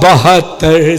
72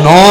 9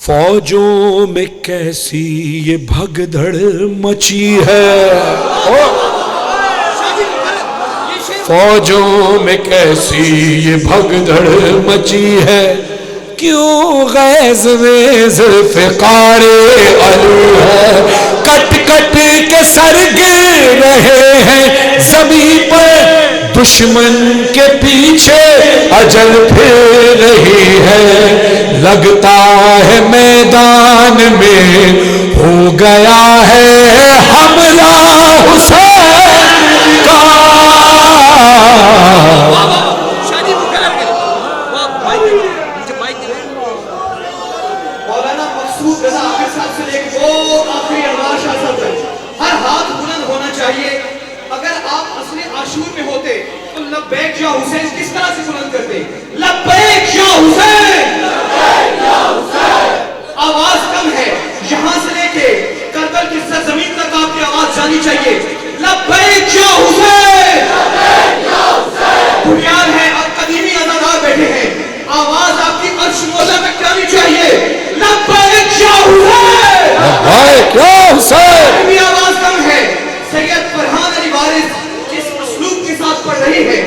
فوجوں میں کیسی یہ بھگدڑ مچی ہے، فوجوں میں کیسی یہ بھگدڑ مچی ہے، کیوں غیظ میں ذوالفقار علو ہے، کٹ کٹ کے سر گر رہے ہیں زمین پر، دشمن کے پیچھے اجل پھر رہی ہے، لگتا ہے میدان میں ہو گیا ہے حملہ حسین کا۔ مولانا مقصود رضا عامر صاحب سے لے کے وہ آخری انوار شاہ صاحب تک ہر ہاتھ بلند ہونا چاہیے۔ اگر آپ اصل عاشور میں ہوتے تو لبیک یا حسین کس طرح سے بلند کرتے؟ لبیک یا حسین، آواز کم ہے، یہاں سے لے کے کربل کی سرزمین تک آپ کی آواز جانی چاہیے، لبیک یا حسین۔ بنیاد ہے، اب قدیمی ازادار بیٹھے ہیں، آواز آپ کی عرش مولا تک جانی چاہیے، لبیک یا حسین، لبیک یا حسین۔ قدیمی آواز کم ہے، سید فرحان علی وارث جس اسلوب کے ساتھ پڑھ رہی ہے،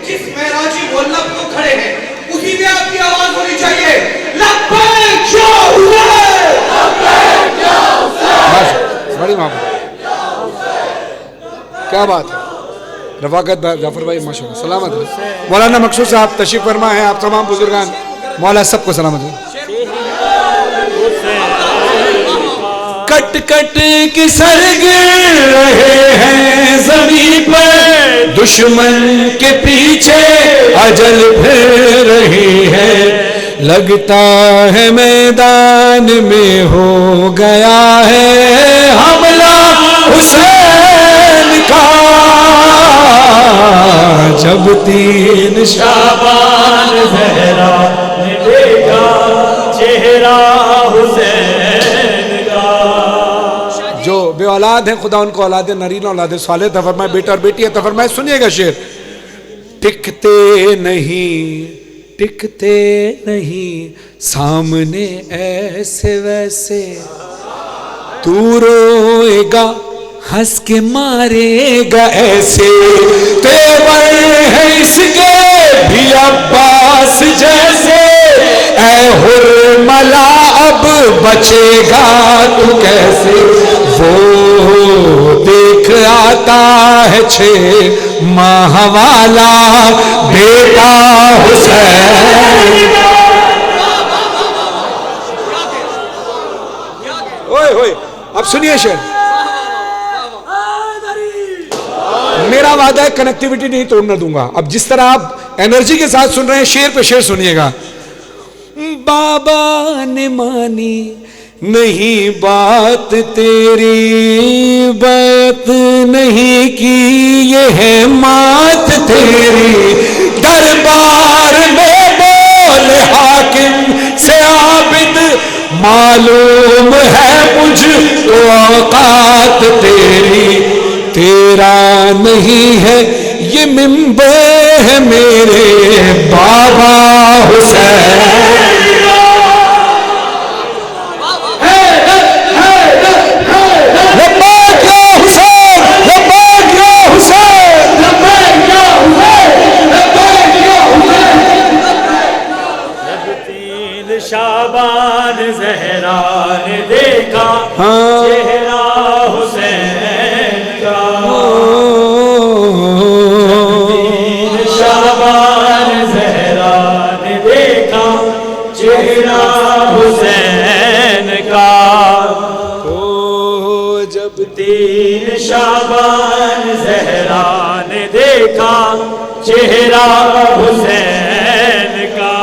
جس معراجی محلہ پہ وہ کھڑے ہیں، اسی میں آپ کی آواز ہونی چاہیے، لبیک یا حسین، لبیک یا حسین، بڑی محبت، کیا بات ہے، رفاقت بھائی، جعفر بھائی ماشاءاللہ، سلامت ہے۔ مولانا مقصود صاحب تشریف فرما ہے، آپ تمام بزرگان مولا سب کو سلامت ہے۔ کٹ کٹ کے سر گر رہے ہیں زمین پر، دشمن کے پیچھے اجل پھر رہی ہے، لگتا ہے میدان میں ہو گیا ہے حملہ حسین کا، جب 3 شعبان زہرا نے دیکھا چہرہ حسین کا۔ جو بے اولاد ہیں خدا ان کو اولاد نرین اولاد صالح عطا فرمائے، بیٹا اور بیٹی عطا فرمائے۔ سنیے گا شعر، ٹکتے نہیں سامنے ایسے ویسے، تو روئے گا ہنس کے مارے گا ایسے، تیور ہے اس کے بھی عباس جیسے، اے حرملا اب بچے گا تو کیسے، وہ دیکھ آتا ہے 6 ماہ والا بیٹا حسین۔ اوئے ہوئے، اب سنیے شعر، میرا وعدہ ہے کنیکٹیوٹی نہیں توڑنا دوں گا، اب جس طرح آپ انرجی کے ساتھ سن رہے ہیں شعر پہ شعر سنیے گا۔ بابا نے مانی نہیں بات تیری، بیعت نہیں کی یہ ہے مات تیری، دربار میں بولے حاکم سے عابد، معلوم ہے مجھ کو اوقات تیری، تیرا نہیں ہے یہ منبر ہے میرے بابا حسین۔ لبیک یا حسین، لبیک یا حسین، لبیک یا حسین، لبیک یا حسین۔ جب 3 شعبان زہرا نے دیکھا چہرہ حسین کا، 3 شعبان زہرا نے دیکھا چہرہ حسین کا، جب 3 شعبان زہرا نے دیکھا چہرہ حسین کا،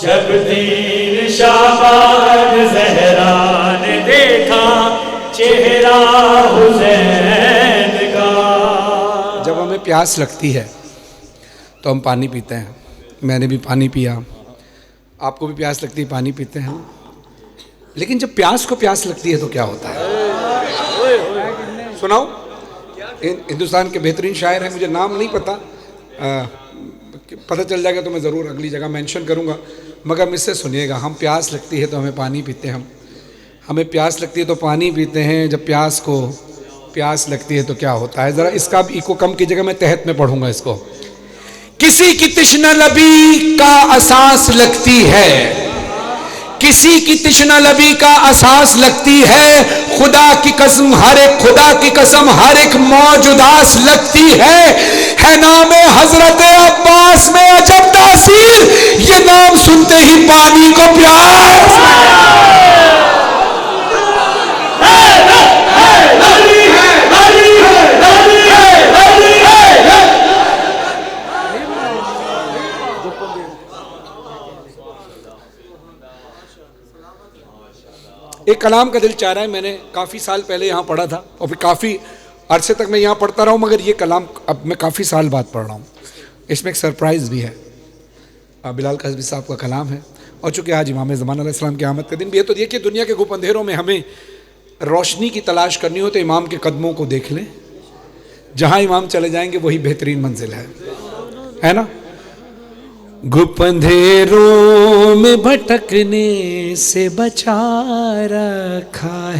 جب 3 شعبان زہرا نے دیکھا چہرہ حسین کا۔ جب ہمیں پیاس لگتی ہے تو ہم پانی پیتے ہیں، میں نے بھی پانی پیا، آپ کو بھی پیاس لگتی ہے پانی پیتے ہیں، لیکن جب پیاس کو پیاس لگتی ہے تو کیا ہوتا ہے؟ سناؤ، ہندوستان کے بہترین شاعر ہیں، مجھے نام نہیں پتا، پتہ چل جائے گا تو میں ضرور اگلی جگہ مینشن کروں گا، مگر مجھ سے سنیے گا. ہم پیاس لگتی ہے تو ہمیں پانی پیتے ہیں، ہمیں پیاس لگتی ہے تو پانی پیتے ہیں. جب پیاس لگتی ہے تو کیا ہوتا ہے؟ ذرا اس کا بھی ایکو کم کیجیے گا، میں تحت میں پڑھوں گا اس کو. کسی کی تشنہ لبی کا اساس لگتی ہے، کسی کی تشنہ لبی کا اساس لگتی ہے. خدا کی قسم ہر ایک موج اداس لگتی ہے نام حضرت عباس میں عجب تاثیر، یہ نام سنتے ہی پانی کو پیاس. ایک کلام کا دل چاہ رہا ہے، میں نے کافی سال پہلے یہاں پڑھا تھا اور پھر کافی عرصے تک میں یہاں پڑھتا رہا ہوں، مگر یہ کلام اب میں کافی سال بعد پڑھ رہا ہوں. اس میں ایک سرپرائز بھی ہے. بلال قاسمی صاحب کا کلام ہے، اور چونکہ آج امام زمان علیہ السلام کی آمد کا دن بھی ہے، تو یہ کہ دنیا کے گھپ اندھیروں میں ہمیں روشنی کی تلاش کرنی ہو تو امام کے قدموں کو دیکھ لیں. جہاں امام چلے جائیں گے وہی بہترین منزل ہے نا. گھپ اندھیروں میں بھٹکنے سے بچا رکھا